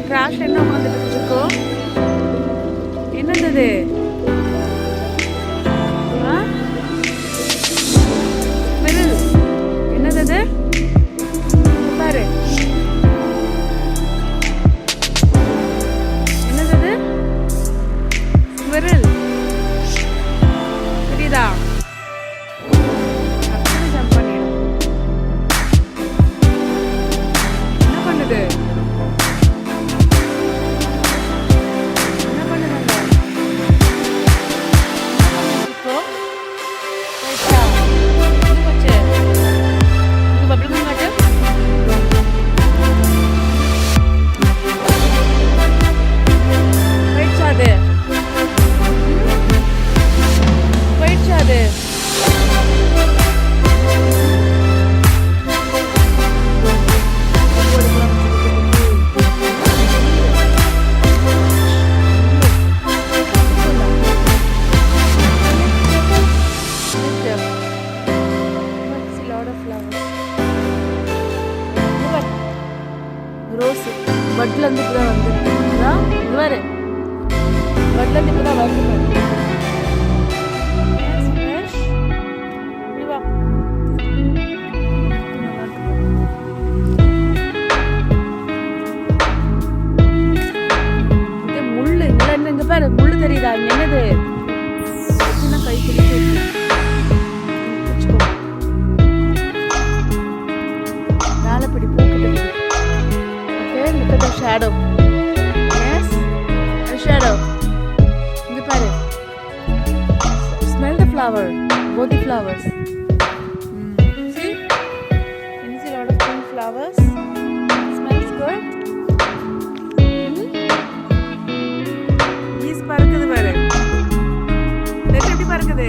Crash என்ன வந்துட்டு இருக்கோம். என்னது என்னது பாரு, என்னது ஸ்குவிரல் தெரியுதா? ஜம்ப் பண்ணிடும். என்ன பண்ணுது? ரோஸ் பட்ல இருந்து இப்பதான் வந்துருக்குதா? இது பாரு, பட்ல இருந்து இப்பதான் வருது. இது முள்ளு இங்க பாரு, முள்ளு தெரியுதா? என்னது கை பிடிச்சு மேல பிடி போக்குது. Look at the shadow. Yes, a shadow. Look at it. Smell the flower. Both the flowers. See? Can you see a lot of pink flowers? Smells good. Bees பறக்குது பாரு. Let எப்படி பறக்குது?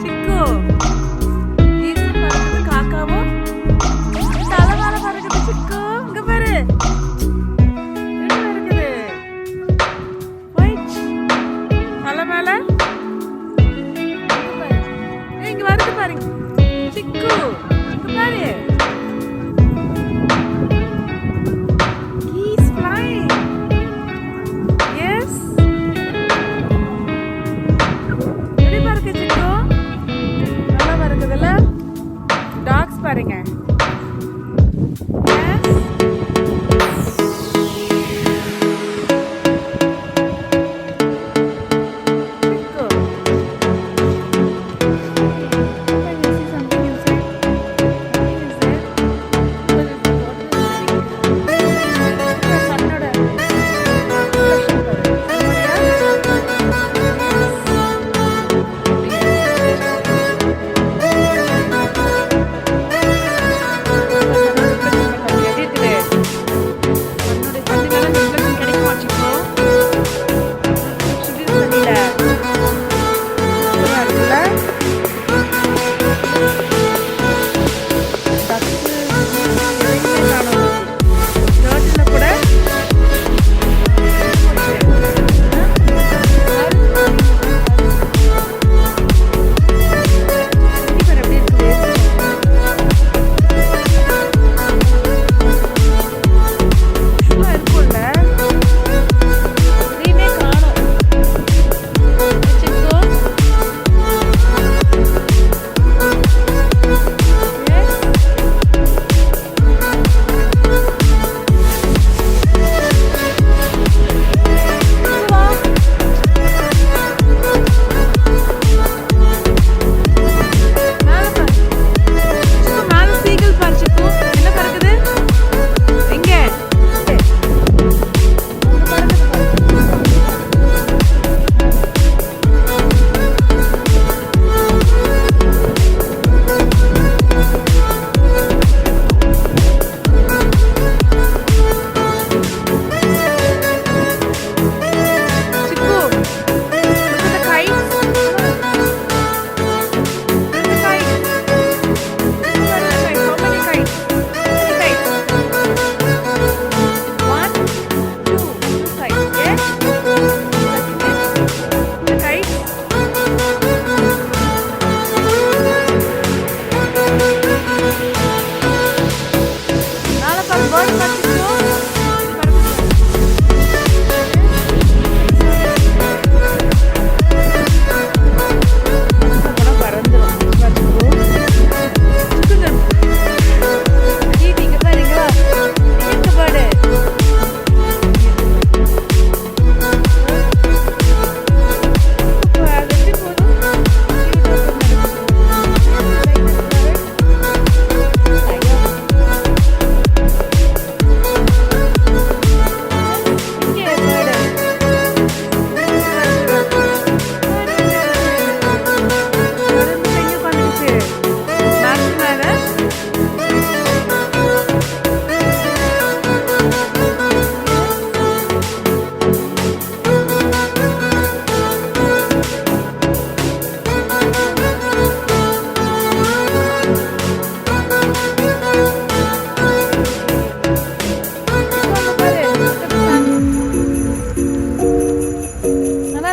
சிக்கு. Bees பறக்குது, காக்காவும் தலை மேல பறக்குது. சிக்கு தலை மேல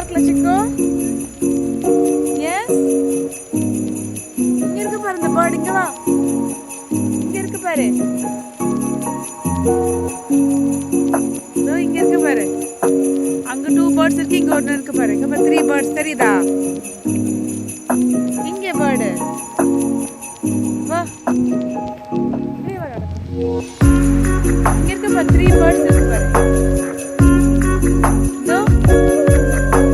duckல சிக்கோ? Yes. இங்க இருக்கு பாரு இந்த bird, இங்க வா. இங்க இருக்கு பாரு. இதோ இங்க இருக்கு பாரு. அங்க 2 birds இருக்கு, இங்க ஒன்னு இருக்கு பாரு. இங்க பாரு 3 birds தெரியுதா? இங்க bird. வா. இங்க வா. இங்க இருக்கு பாரு 3 birds இருக்கு பாரு. இதோ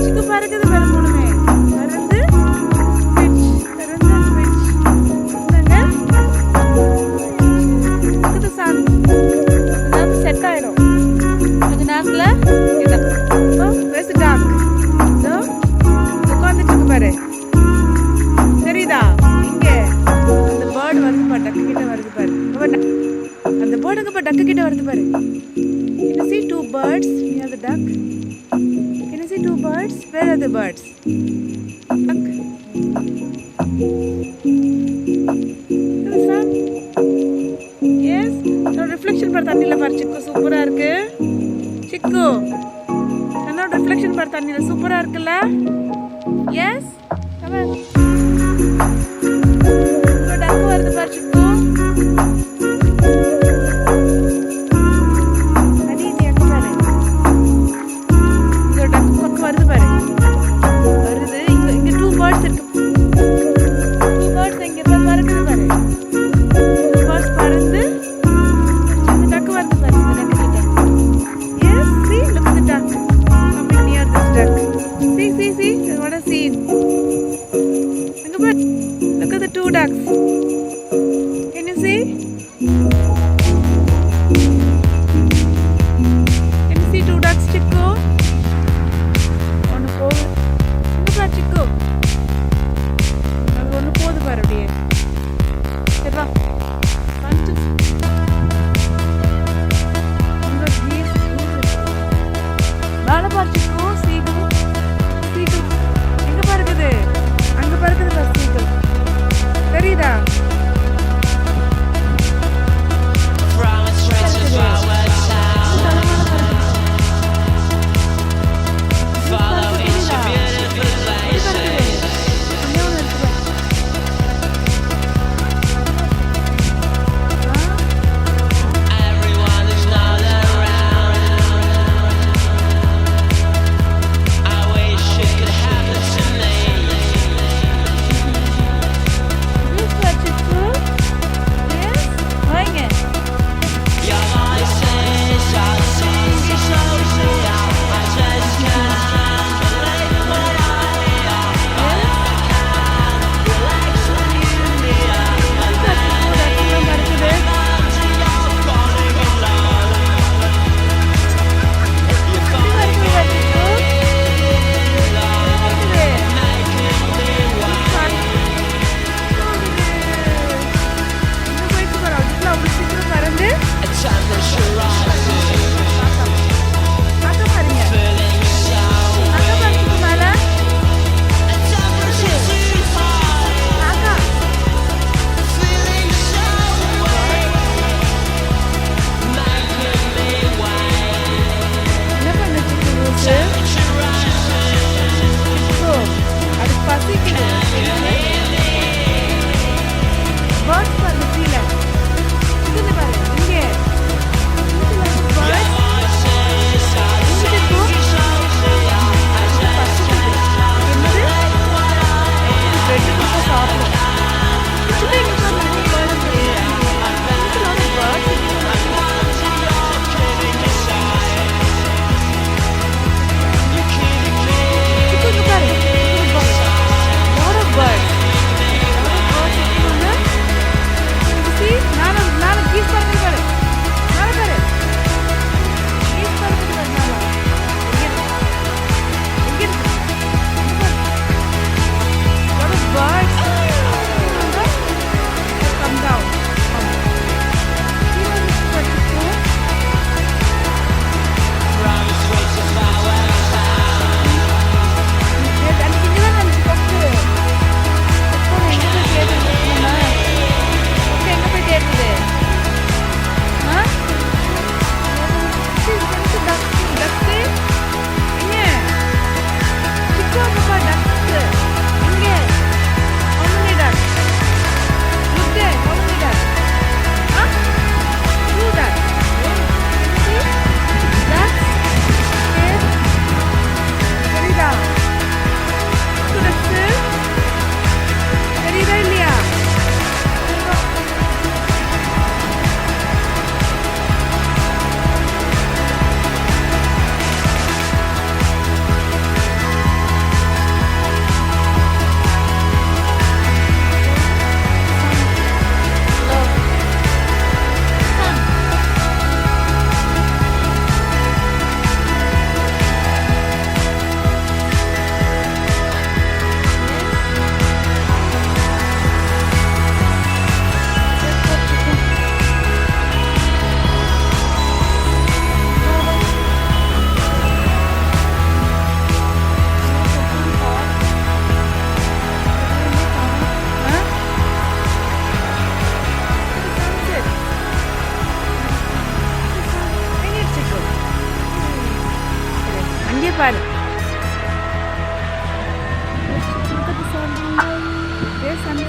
சிக்கு பறக்குது பாரு மூணுமே. பறந்து twitch. என்னங்க? இது sun. இது செட் ஆயிடும். கொஞ்ச நேரத்துல இது. ஓ, where's the duck? இதோ உட்கார்ந்துட்டு இருக்கு பாரு. தெரியுதா? இங்க அந்த bird வந்து பாரு டக்கு கிட்ட வருது பாரு. அந்த bird அங்க பாரு டக்கு கிட்ட வருது பாரு. Can you see 2 birds near the duck? Can you see 2 birds? Where are the birds? Duck. The sun. Yes. No reflection par tannila par chikku super ah irukku. Chikku. No reflection par tannila super ah irukla. Yes. Come on. No duck varudhu par chikku. வருது பாரு. வருது. இங்க 2 birds இருக்கு. 2 birds இங்க பறக்குது பாரு. 2 birds பறந்து இந்த duck வருது பாரு. இந்த duck கிட்ட. Yes, see, look at the duck coming near this duck. See, what a scene.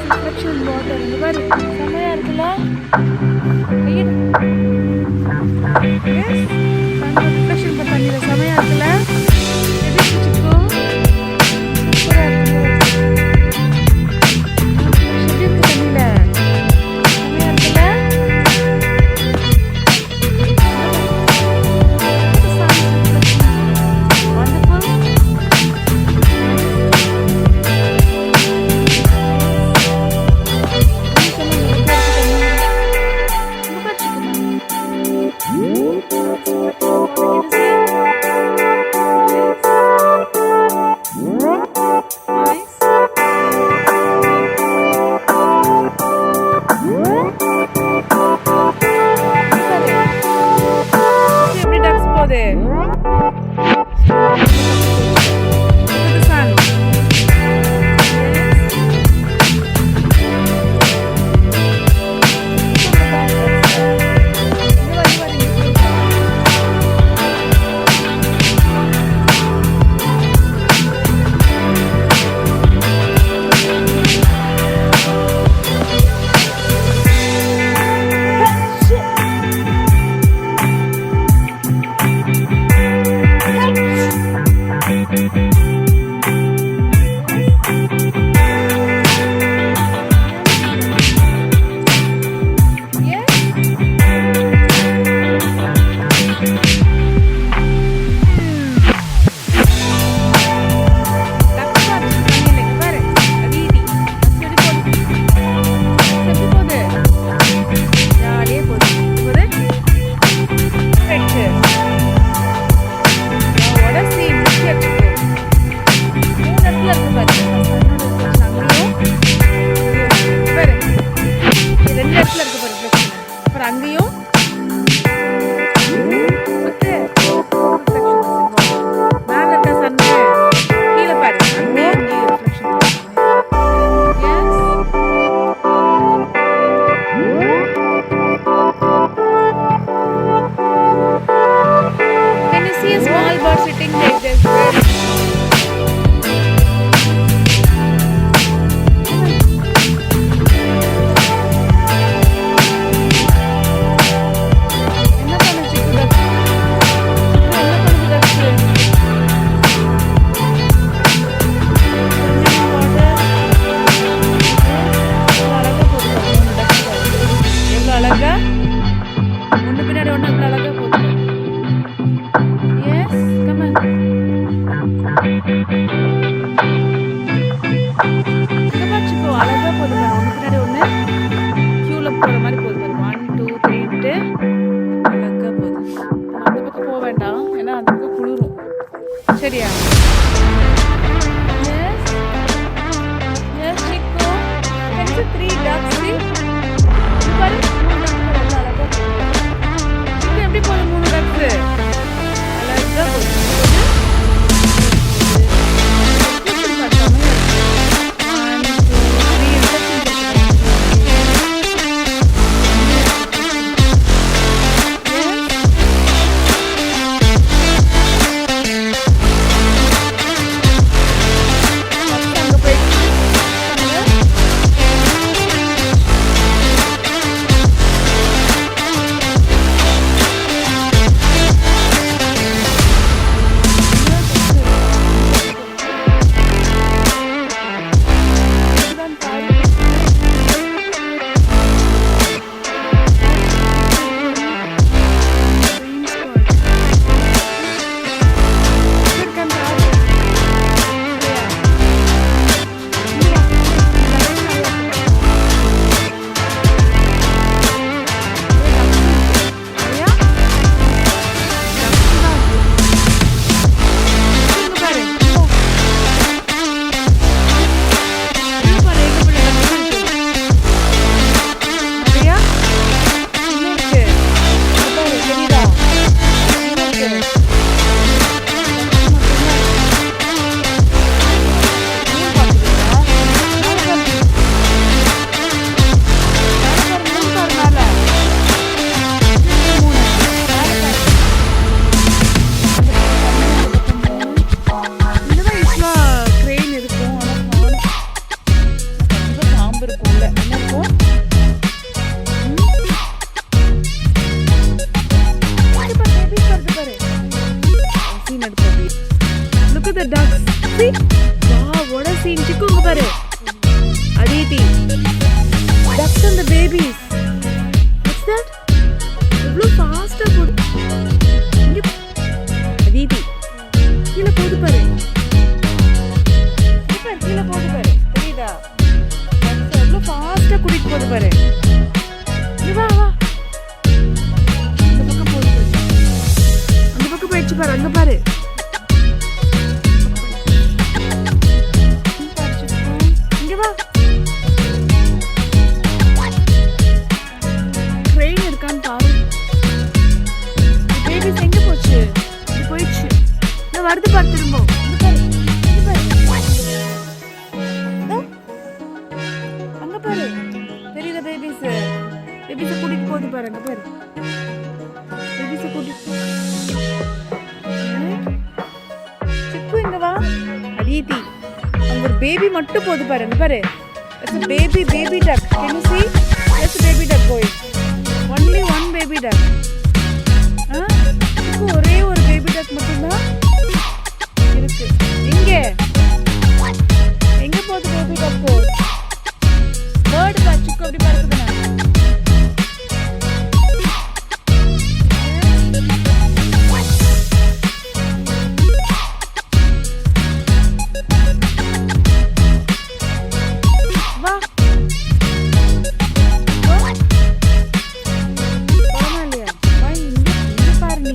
Reflection water இந்த பாரு செமையா இருக்குல்ல கையிடு எஸ் தண்ணி ரிஃப்ளெக்ஷன் தண்ணியில செமையா இருக்குல்ல எப்படி இருக்கு சிக்கு சூப்பரா இருக்கு எப்படி இருக்கு தண்ணியில செமையா இருக்குல்ல Wonderful. See? Wow, what a scene. Chiku, இங்க பாரு. Aditi. Ducks and the babies. What's that? எவ்வளோ ஃபாஸ்டா போடு. இங்க Aditi. கீழே போகுது பாரு. கீழே போகுது பாரு. தெரியுதா? எவ்வளோ ஃபாஸ்டா கூட்டிட்டு போகுது பாரு. வா வா. அந்த பக்கம் போகுது பாரு. அந்த பக்கம் போயிடுச்சு பாரு. அங்க பாரு. வருது பாரு திரும்ப. அங்க பாரு தெரியுதா பேபிஸ் கூட்டிட்டு போகுது பாரு. அங்க பாரு பேபிஸ் கூட்டிட்டு. சிக்கு இங்க வா. அதீதி அங்க ஒரு பேபி மட்டும் போகுது பாரு. அங்க பாரு baby duck. Can you see? Yes, baby duck going. Only one baby duck. ஒரே ஒரு பேபி டக் மட்டும்தான் இருக்கு. எங்க போகுது பேபி டக்? பேர்டு பா. சிக்கு அப்படி பறக்குதுண்ணா. வா இல்லையா? வா இங்க பாரு. நீ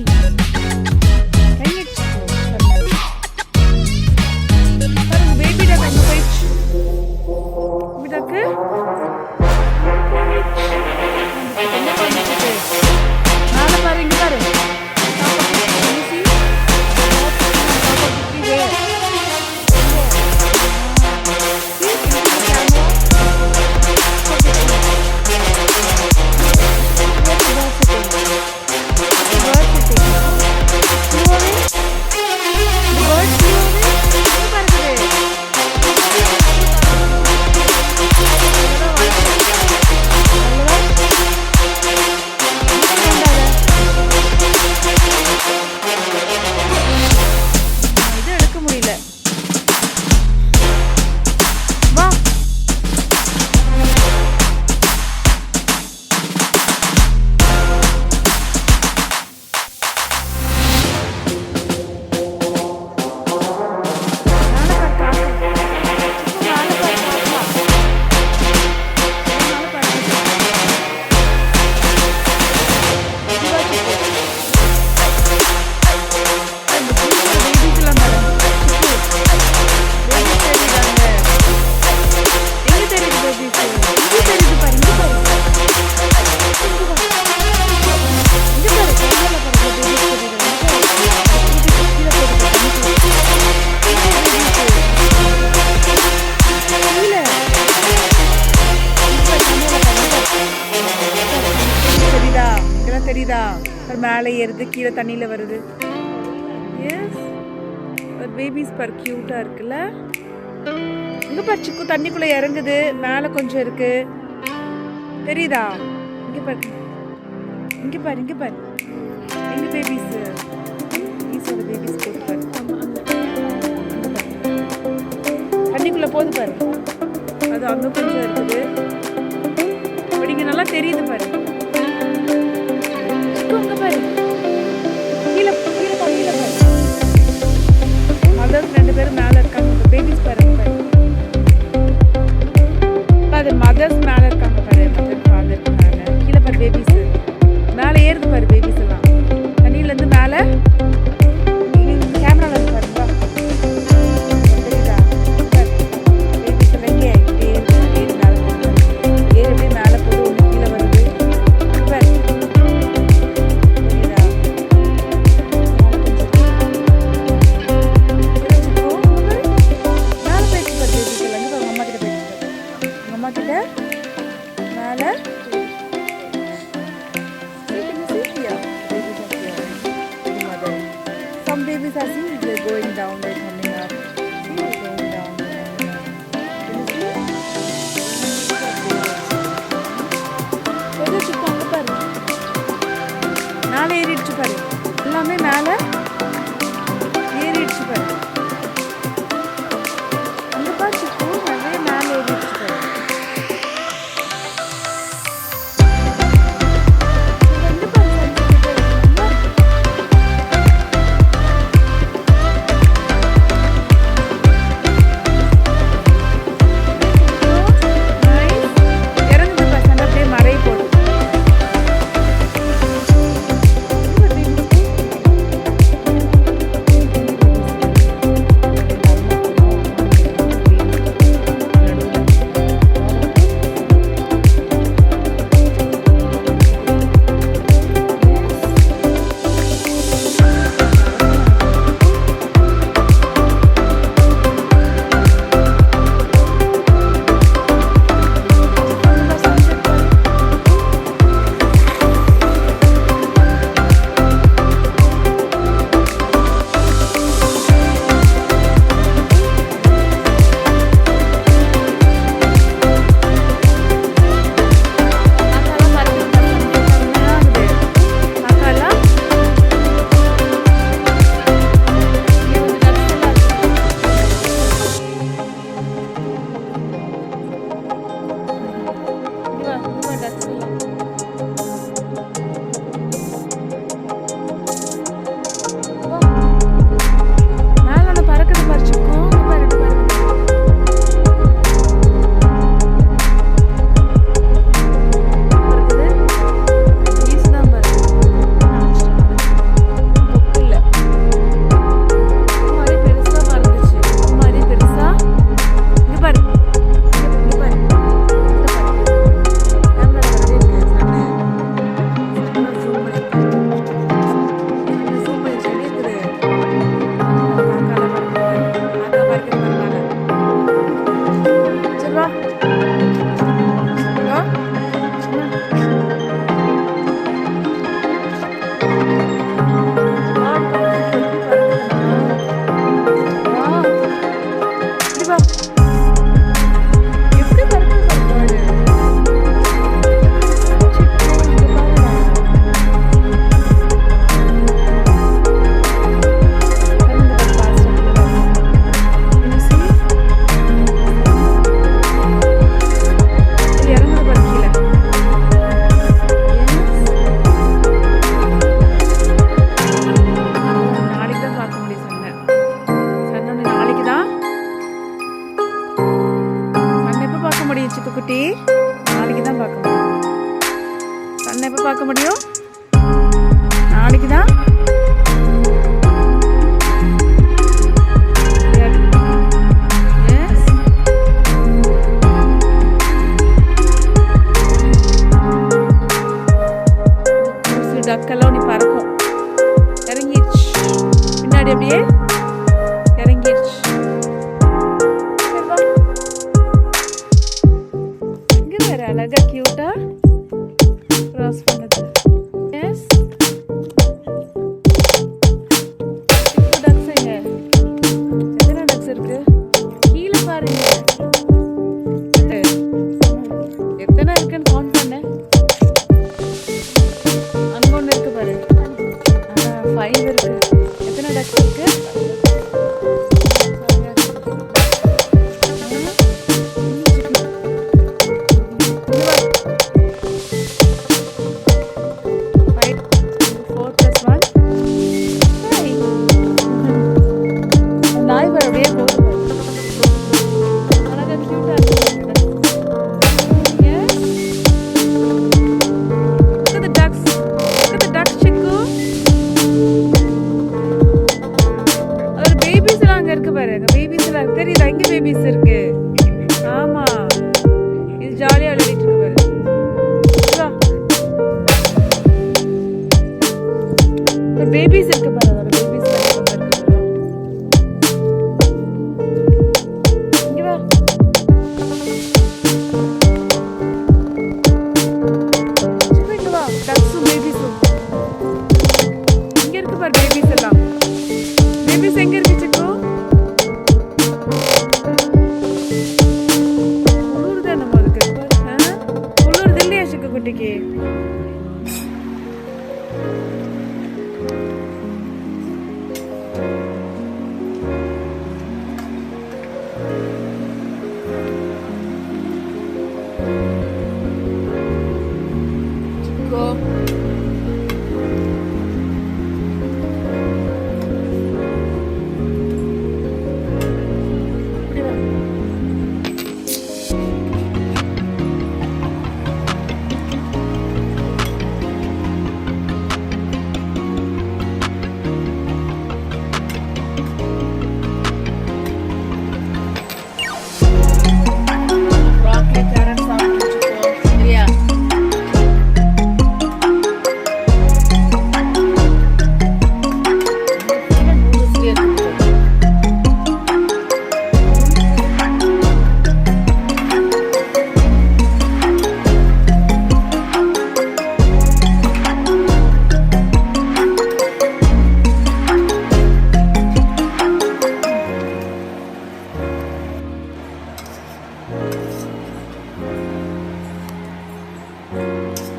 தெரியுதா? மேலே ஏறுது, கீழே தண்ணியில் வருது. எஸ், ஒரு பேபிஸ் பார் கியூட்டா இருக்குல்ல. இங்க பாரு சிக்கு தண்ணிக்குள்ள இறங்குது. மேலே கொஞ்சம் இருக்கு. தெரியுதா? இங்க பாரு, இங்க பாரு, இங்க பாரு. எங்க பேபிஸ்? ஈஸோட பேபிஸ் போட்டு பாரு. தண்ணிக்குள்ள போகுது பாரு. அது அங்க கொஞ்சம் இருக்குது. இங்க நல்லா தெரியுது பாரு. அங்க பாரு. கீழே கீழே தண்ணியில பாரு. மதர்ஸ் 2 பேரும் மேல இருக்காங்க. பேபிஸ் பாரு. பாரு மதர்ஸ் மேல இருக்காங்க பாரு. மதர் ஃபாதர் மேல. கீழே பாரு பேபிஸ். மேல ஏறுது பாரு பேபிஸ் எல்லாம். தண்ணியில இருந்து மேல கேமரால இருந்து பாருங்க. தெரியுதா? பேபிஸ் எல்லாம் இங்கே ஏறி மேல போகுது. ஏறி மேல போகுது. ஒன்று கீழே வருது. பாரு. தெரியுதா? சிக்குக்குட்டி. நாளைக்கு தான் பார்க்க முடியும். சன்னை எப்போ பார்க்க முடியும்? நாளைக்கு தான். டக்கெல்லாம் நீ பறக்கும். இறங்கிடுச்சு பின்னாடி, அப்படியே இறங்கிடுச்சு. இங்க வேற அழகா கியூட்டா கிராஸ் பண்ணுது. எஸ் டக்ஸ் எங்க? எத்தனை டக்ஸ் இருக்கு? கீழே பாருங்க, எத்தனை இருக்குன்னு கவுண்ட் பண்ண. அங்க ஒன்று இருக்கு பாரு, 5 இருக்கு. எத்தனை டக்ஸ் இருக்கு? தெரியுதா? இங்க பேபிஸ் இருக்கு. ஆமா, இது ஜாலியா விளையாடிட்டு இருக்கு பாரு. பேபிஸ் இருக்கு பாரு, அதோட பேபிஸ் இருக்கு. இங்க வா. இங்க வா. டக்ஸும் பேபிஸும் இங்க இருக்கு பாரு. பேபிஸ் எல்லாம், பேபிஸ் எங்க இருக்கு சிக்கு? குட்டிக்கு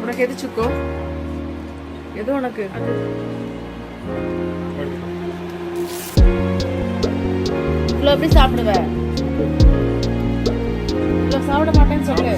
உனக்கு எது சுக்கோ? எது உனக்கு? இவ்வளோ எப்படி சாப்பிடுவேன்? இவ்வளோ சாப்பிட மாட்டேன்னு சொல்லு.